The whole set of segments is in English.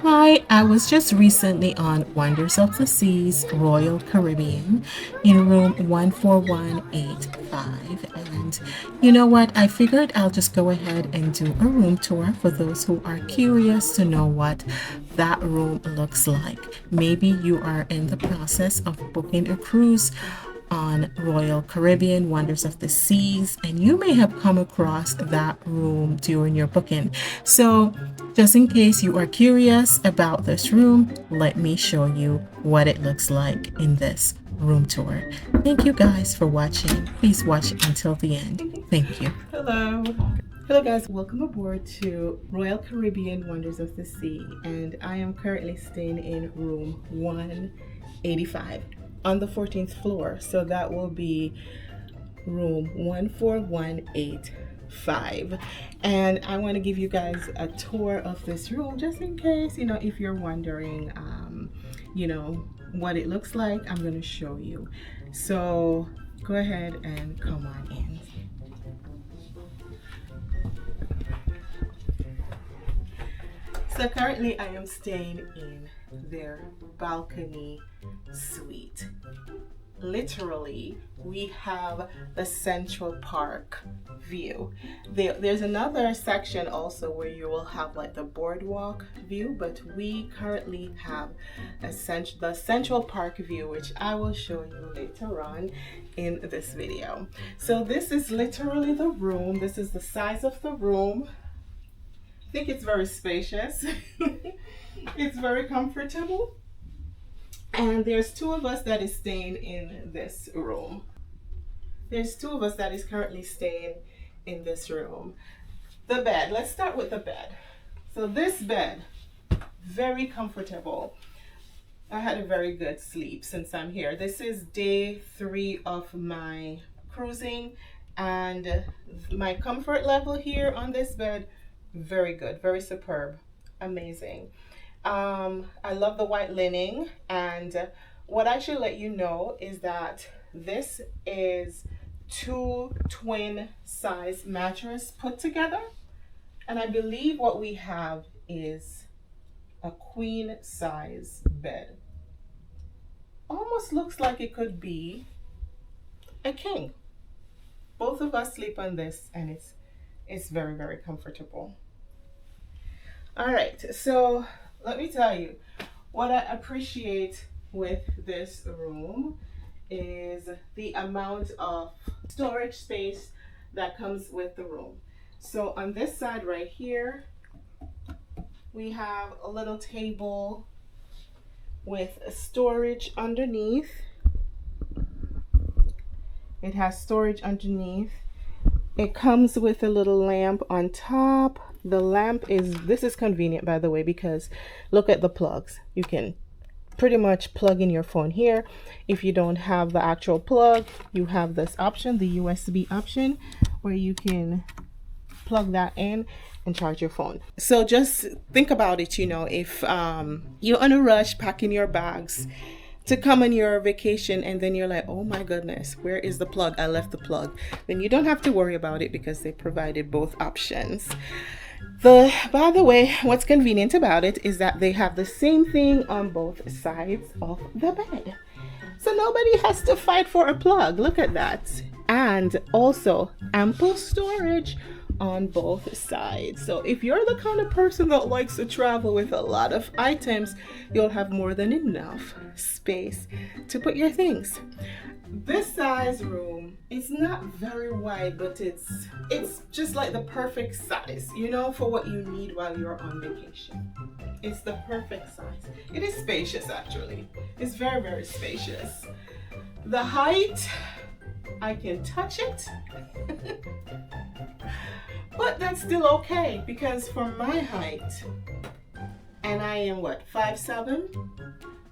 Hi, I was just recently on Wonders of the Seas Royal Caribbean in room 14185. And you know what? I figured I'll just go ahead and do a room tour for those who are curious to know what that room looks like. Maybe you are in the process of booking a cruise on Royal Caribbean Wonders of the Seas, and you may have come across that room during your booking. So, just in case you are curious about this room, let me show you what it looks like in this room tour. Thank you guys for watching. Please watch until the end. Thank you. Hello. Hello guys, welcome aboard to Royal Caribbean Wonders of the Sea, and I am currently staying in room 185 on the 14th floor, so that will be room 14185. And I want to give you guys a tour of this room just in case, if you're wondering, what it looks like. I'm going to show you. So go ahead and come on in. So currently I am staying in their balcony suite. Literally, we have the Central Park view. There's another section also where you will have like the boardwalk view, but we currently have the Central Park view, which I will show you later on in this video. So this is literally the room. This is the size of the room. I think it's very spacious. It's very comfortable. And there's two of us that is staying in this room. There's two of us that is currently staying in this room. The bed, let's start with the bed. So this bed, very comfortable. I had a very good sleep since I'm here. This is day 3 of my cruising, and my comfort level here on this bed, very good, very superb, amazing. I love the white linen, and what I should let you know is that this is 2 twin size mattress put together, and I believe what we have is a queen size bed. Almost looks like it could be a king. Both of us sleep on this, and it's very, very comfortable. All right, so let me tell you what I appreciate with this room is the amount of storage space that comes with the room. So on this side right here, we have a little table with storage underneath. It has storage underneath. It comes with a little lamp on top. The lamp this is convenient, by the way, because look at the plugs. You can pretty much plug in your phone here. If you don't have the actual plug, you have this option, the USB option, where you can plug that in and charge your phone. So just think about it, if you're on a rush packing your bags to come on your vacation, and then you're like, oh my goodness, where is the plug? I left the plug. Then you don't have to worry about it because they provided both options. By the way, what's convenient about it is that they have the same thing on both sides of the bed. So nobody has to fight for a plug. Look at that. And also ample storage on both sides. So if you're the kind of person that likes to travel with a lot of items, you'll have more than enough space to put your things. This size room is not very wide, but it's just like the perfect size, for what you need while you're on vacation. It's the perfect size. It is spacious, actually. It's very, very spacious. The height, I can touch it. But that's still okay, because for my height, and I am 5'7",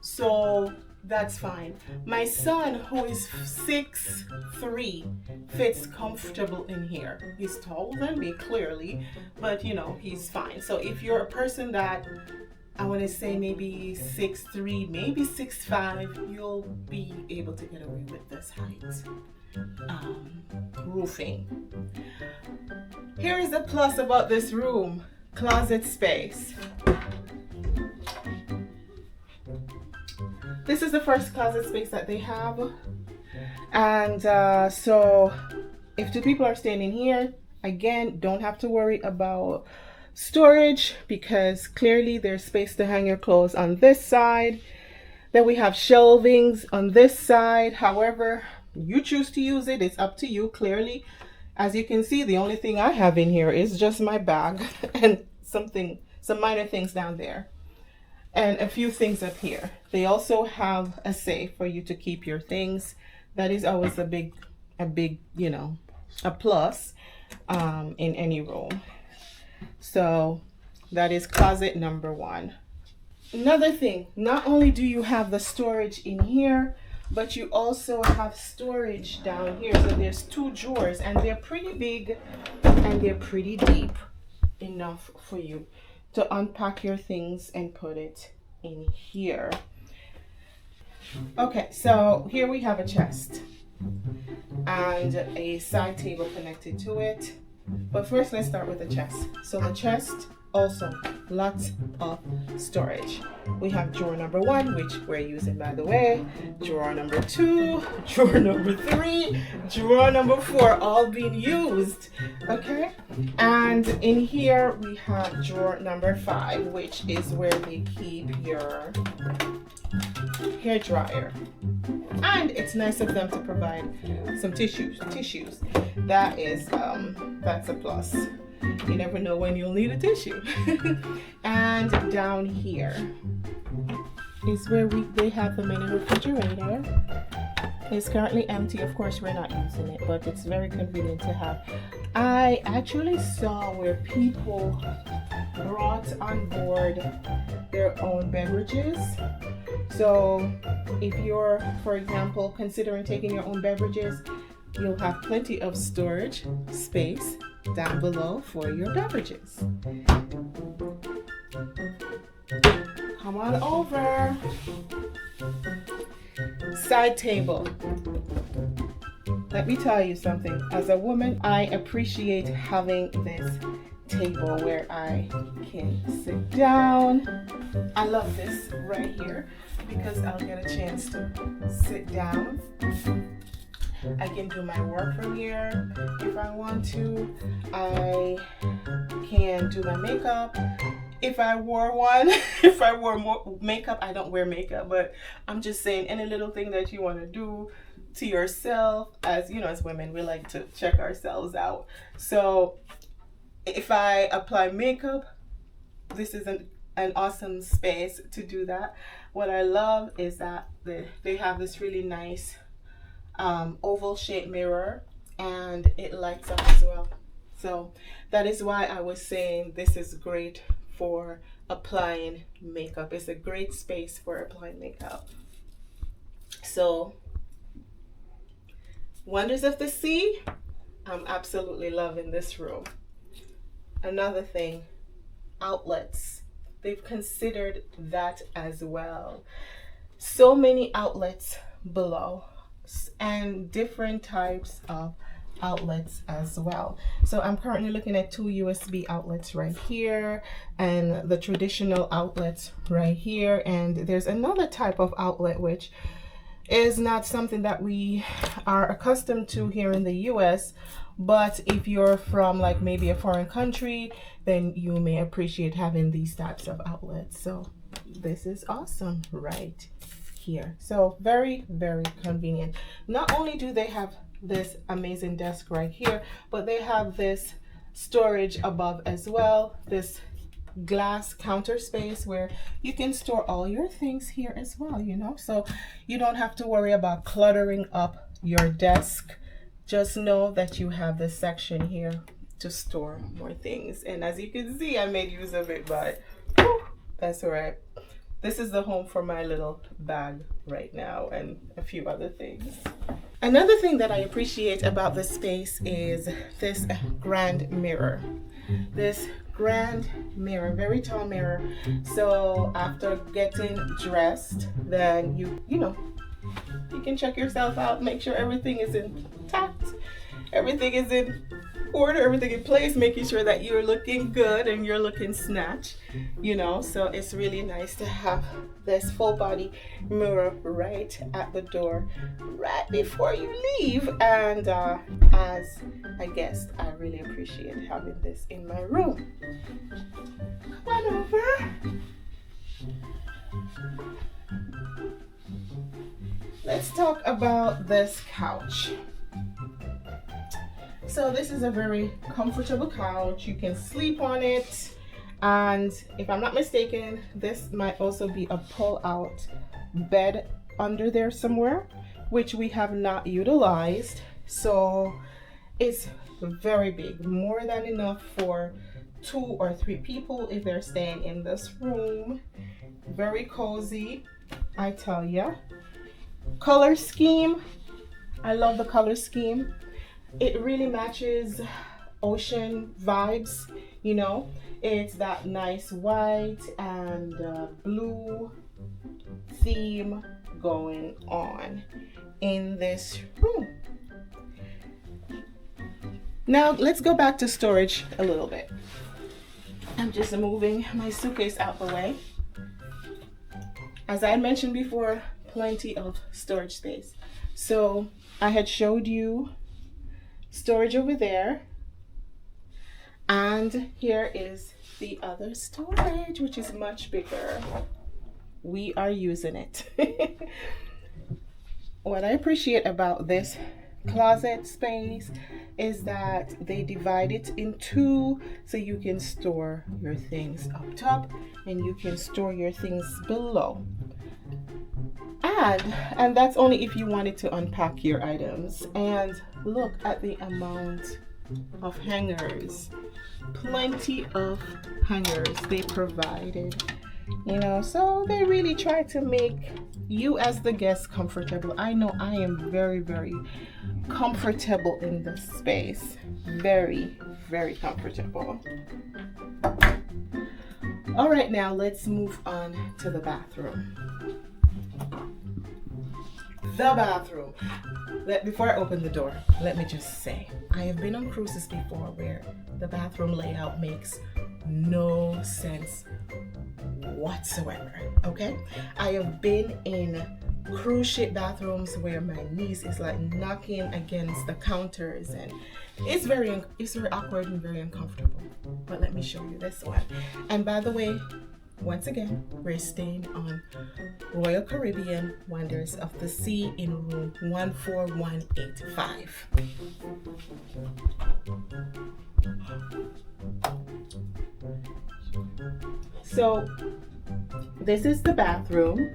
so that's fine. My son, who is 6'3", fits comfortable in here. He's taller than me, clearly, but he's fine. So if you're a person that, I want to say maybe 6'3", maybe 6'5", you'll be able to get away with this height. Roofing. Here is the plus about this room: closet space. this is the first closet space that they have. And so if two people are staying in here, again, don't have to worry about storage because clearly there's space to hang your clothes on this side. Then we have shelvings on this side. However you choose to use it, it's up to you. Clearly, as you can see, the only thing I have in here is just my bag and some minor things down there and a few things up here. They also have a safe for you to keep your things. That is always a big, you know, a plus in any room. So that is closet number one. Another thing, not only do you have the storage in here, but you also have storage down here. So there's two drawers and they're pretty big and they're pretty deep enough for you to unpack your things and put it in here. Okay, so here we have a chest and a side table connected to it. But first, let's start with the chest. So the chest also lots of storage. We have drawer number 1, which we're using, by the way, drawer number 2, drawer number 3, drawer number 4, all being used. Okay, and in here we have drawer number 5, which is where they keep your hair dryer. And it's nice of them to provide some tissues. That's a plus. You never know when you'll need a tissue. And down here is where they have the mini refrigerator. It's currently empty. Of course, we're not using it, but it's very convenient to have. I actually saw where people brought on board their own beverages. So if you're, for example, considering taking your own beverages, you'll have plenty of storage space down below for your beverages. Come on over. Side table. Let me tell you something. As a woman, I appreciate having this table where I can sit down. I love this right here because I'll get a chance to sit down. I can do my work from here if I want to. I can do my makeup if I wore one. If I wore more makeup, I don't wear makeup, but I'm just saying any little thing that you want to do to yourself. As you know, as women, we like to check ourselves out. So if I apply makeup, this is an awesome space to do that. What I love is that they have this really nice oval shaped mirror and it lights up as well. So that is why I was saying this is great for applying makeup. It's a great space for applying makeup. So wonders of the sea, I'm absolutely loving this room. Another thing, outlets. They've considered that as well. So many outlets below and different types of outlets as well. So I'm currently looking at 2 USB outlets right here and the traditional outlets right here, and there's another type of outlet which is not something that we are accustomed to here in the US, but if you're from like maybe a foreign country, then you may appreciate having these types of outlets. So this is awesome right here. So very, very convenient. Not only do they have this amazing desk right here, but they have this storage above as well, this glass counter space where you can store all your things here as well, you know, so you don't have to worry about cluttering up your desk. Just know that you have this section here to store more things, and as you can see, I made use of it, but whew, that's all right. This is the home for my little bag right now and a few other things. Another thing that I appreciate about this space is this grand mirror. This grand mirror, very tall mirror. So after getting dressed, then you know, you can check yourself out, make sure everything is intact, everything is in order everything in place, making sure that you're looking good and you're looking snatch, you know. So it's really nice to have this full body mirror right at the door right before you leave. And as a guest, I really appreciate having this in my room. Come on over. Let's talk about this couch. So this is a very comfortable couch. You can sleep on it, and if I'm not mistaken, this might also be a pull-out bed under there somewhere, which we have not utilized. So it's very big, more than enough for 2 or 3 people if they're staying in this room. Very cozy, I tell ya. Color scheme, I love the color scheme. It really matches ocean vibes, you know. It's that nice white and blue theme going on in this room. Now let's go back to storage a little bit. I'm just moving my suitcase out the way. As I mentioned before, plenty of storage space. So I had showed you storage over there, and here is the other storage, which is much bigger. We are using it. What I appreciate about this closet space is that they divide it in 2, so you can store your things up top and you can store your things below. And that's only if you wanted to unpack your items. And look at the amount of hangers. Plenty of hangers they provided, you know. So they really try to make you as the guest comfortable. I know I am very, very comfortable in this space. Very, very comfortable. All right, now let's move on to the bathroom. The bathroom. Before I open the door, let me just say, I have been on cruises before where the bathroom layout makes no sense whatsoever. Okay, I have been in cruise ship bathrooms where my niece is like knocking against the counters, and it's very awkward and very uncomfortable. But let me show you this one. And by the way, once again, we're staying on Royal Caribbean Wonders of the Sea in room 14185. So this is the bathroom,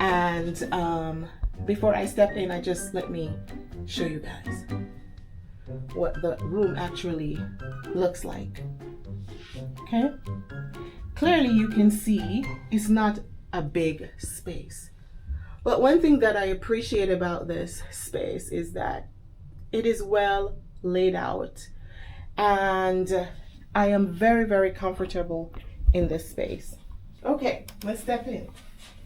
and before I step in, let me show you guys what the room actually looks like. Okay, clearly you can see it's not a big space, but one thing that I appreciate about this space is that it is well laid out, and I am very, very comfortable in this space. Okay, let's step in.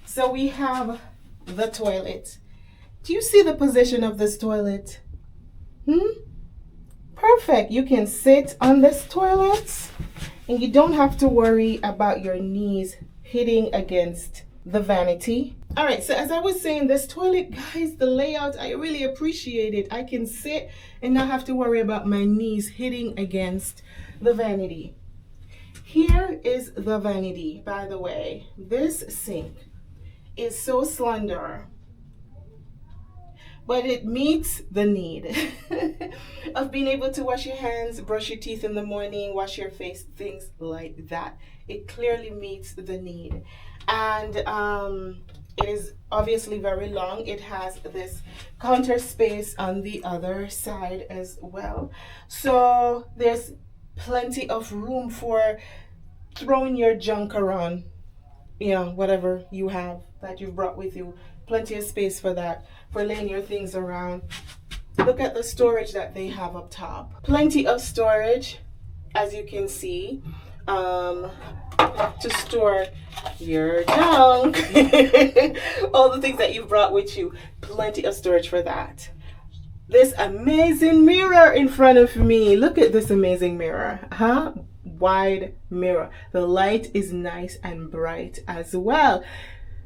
So we have the toilet. Do you see the position of this toilet? Perfect. You can sit on this toilet and you don't have to worry about your knees hitting against the vanity. All right, so as I was saying, this toilet, guys, the layout, I really appreciate it. I can sit and not have to worry about my knees hitting against the vanity. Here is the vanity, by the way. This sink is so slender, but it meets the need of being able to wash your hands, brush your teeth in the morning, wash your face, things like that. It clearly meets the need. And it is obviously very long. It has this counter space on the other side as well. So there's plenty of room for throwing your junk around, you know, whatever you have that you've brought with you. Plenty of space for that, for laying your things around. Look at the storage that they have up top. Plenty of storage, as you can see, to store your junk, all the things that you've brought with you. Plenty of storage for that. this amazing mirror in front of me. Look at this amazing mirror, huh? Wide mirror. The light is nice and bright as well.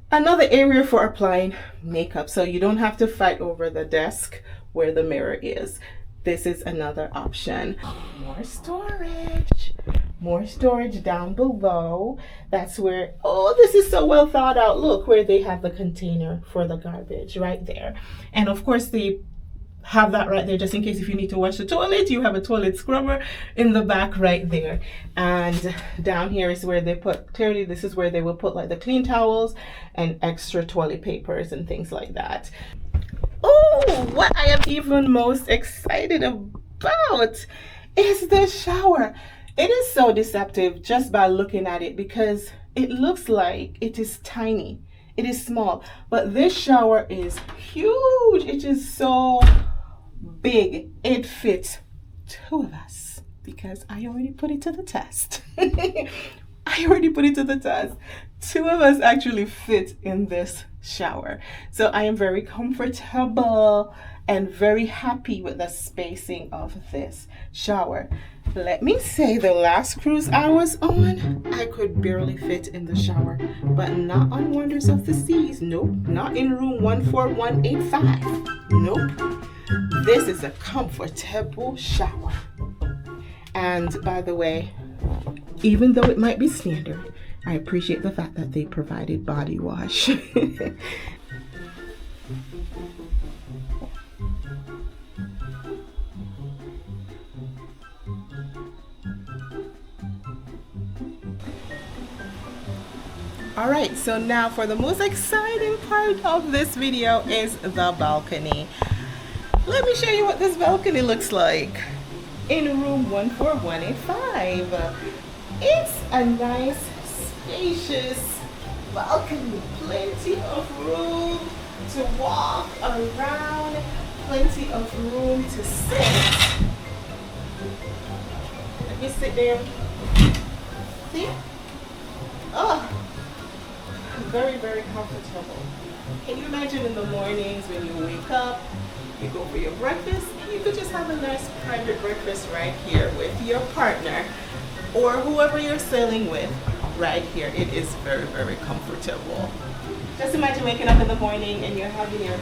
Another area for applying makeup, so you don't have to fight over the desk where the mirror is. This is another option. More storage down below. That's where, oh, this is so well thought out. Look where they have the container for the garbage right there. And of course they have that right there just in case if you need to wash the toilet, you have a toilet scrubber in the back right there. And down here is where they put, clearly this is where they will put like the clean towels and extra toilet papers and things like that. Oh, what I am even most excited about is the shower. It is so deceptive just by looking at it because it looks like it is tiny. It is small, but this shower is huge. It is so big. It fits two of us because I already put it to the test. I already put it to the test. Two of us actually fit in this shower. So I am very comfortable and very happy with the spacing of this shower. Let me say the last cruise I was on, I could barely fit in the shower, but not on Wonders of the Seas. Nope, not in room 14185. Nope. This is a comfortable shower. And by the way, even though it might be standard, I appreciate the fact that they provided body wash. All right, so now for the most exciting part of this video is the balcony. Let me show you what this balcony looks like in room 14185. It's a nice, spacious balcony, plenty of room to walk around, plenty of room to sit. Let me sit there. See? Oh, very, very comfortable. Can you imagine in the mornings when you wake up, you go for your breakfast, and you could just have a nice private breakfast right here with your partner or whoever you're sailing with right here. It is very, very comfortable. Just imagine waking up in the morning and you're having your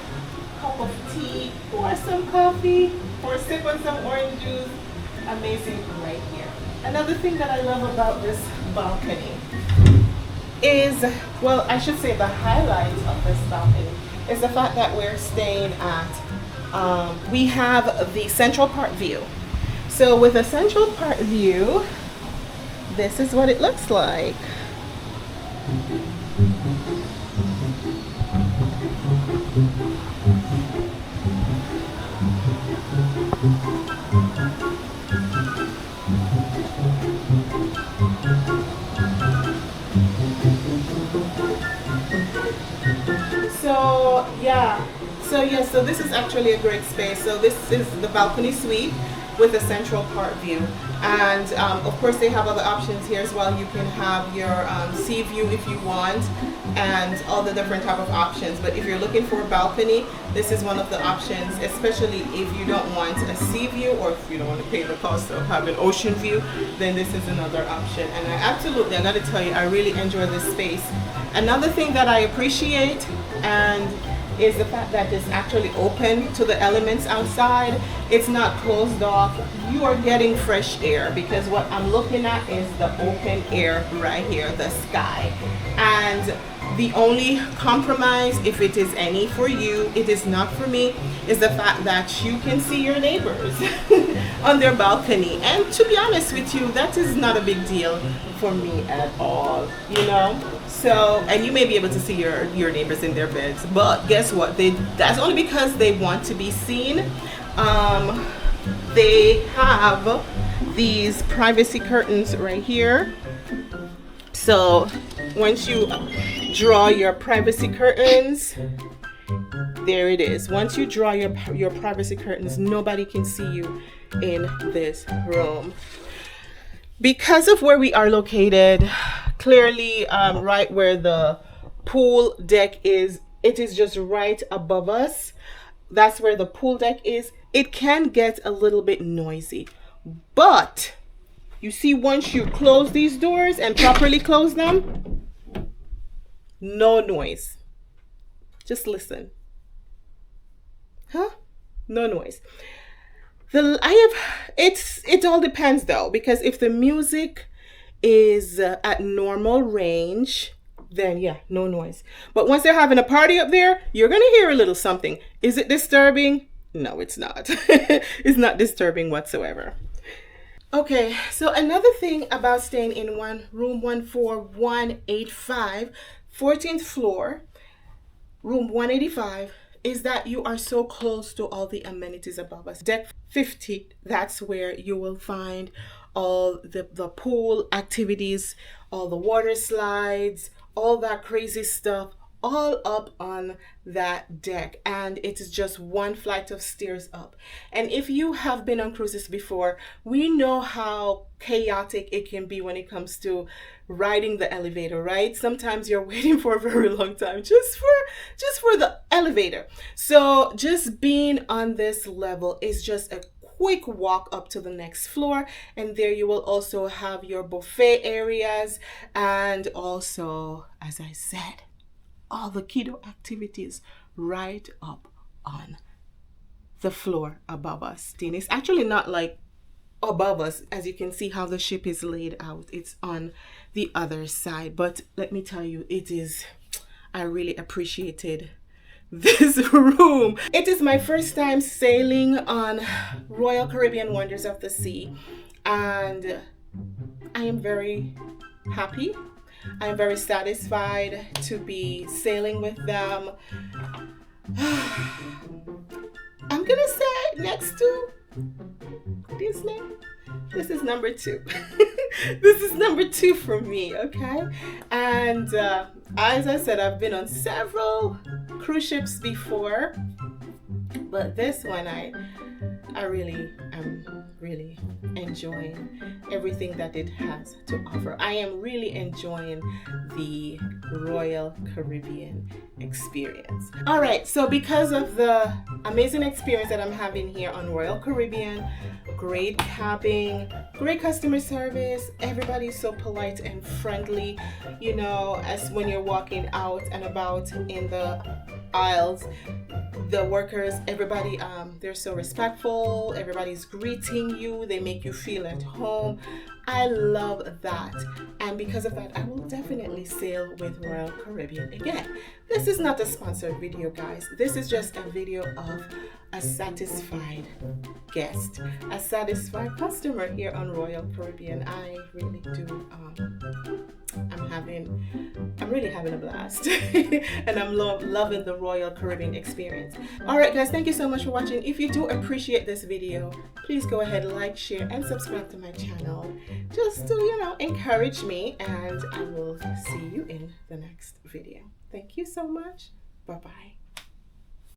cup of tea or some coffee or sip on some orange juice. Amazing right here. Another thing that I love about this balcony is, well, I should say the highlight of this balcony is the fact that we're staying at, we have the Central Park view. So with a Central Park view, this is what it looks like. So this is actually a great space. So this is the balcony suite with a Central Park view, and of course they have other options here as well. You can have your sea view if you want, and all the different type of options. But if you're looking for a balcony, this is one of the options, especially if you don't want a sea view or if you don't want to pay the cost of having ocean view, then this is another option. And I gotta tell you, I really enjoy this space. Another thing that I appreciate is the fact that it's actually open to the elements outside. It's not closed off. You are getting fresh air because what I'm looking at is the open air right here, the sky. And the only compromise, if it is any for you, it is not for me, is the fact that you can see your neighbors on their balcony. And to be honest with you, that is not a big deal for me at all, you know? So, and you may be able to see your neighbors in their beds, but guess what? That's only because they want to be seen. They have these privacy curtains right here. So once you draw your privacy curtains, there it is. Once you draw your privacy curtains, nobody can see you in this room. Because of where we are located, clearly right where the pool deck is, it is just right above us. that's where the pool deck is, it can get a little bit noisy. But you see, once you close these doors and properly close them, no noise. Just listen. Huh? No noise. It all depends though, because if the music is at normal range, then yeah, no noise. But once they're having a party up there, you're gonna hear a little something. Is it disturbing? No, it's not. It's not disturbing whatsoever. Okay, so another thing about staying in room 14185, 14th floor, room 185, is that you are so close to all the amenities above us. Deck 50, that's where you will find all the pool activities, all the water slides, all that crazy stuff, all up on that deck. And it is just one flight of stairs up. And if you have been on cruises before, we know how chaotic it can be when it comes to riding the elevator, right? Sometimes you're waiting for a very long time just for the elevator. So just being on this level is just a quick walk up to the next floor, and there you will also have your buffet areas, and also, as I said, all the kiddo activities right up on the floor above us. It's actually not like above us, as you can see how the ship is laid out. It's on the other side, but let me tell you, I really appreciated this room. It is my first time sailing on Royal Caribbean Wonders of the Sea, and I am very happy. I'm very satisfied to be sailing with them. I'm gonna say next to Disney, this is number 2. This is number 2 for me, okay? And as I said, I've been on several cruise ships before, but this one I really am really enjoying everything that it has to offer. I am really enjoying the Royal Caribbean experience. All right, so because of the amazing experience that I'm having here on Royal Caribbean, great cabin, great customer service, everybody's so polite and friendly, you know, as when you're walking out and about in the aisles, the workers, everybody, they're so respectful, everybody's greeting you, they make you feel at home. I love that, and because of that, I will definitely sail with Royal Caribbean again. This is not a sponsored video, guys. This is just a video of a satisfied guest, a satisfied customer here on Royal Caribbean. I really do, I'm really having a blast and I'm loving the Royal Caribbean experience. All right, guys, thank you so much for watching. If you do appreciate this video, please go ahead, like, share, and subscribe to my channel, just to, you know, encourage me, and I will see you in the next video. Thank you so much. Bye-bye.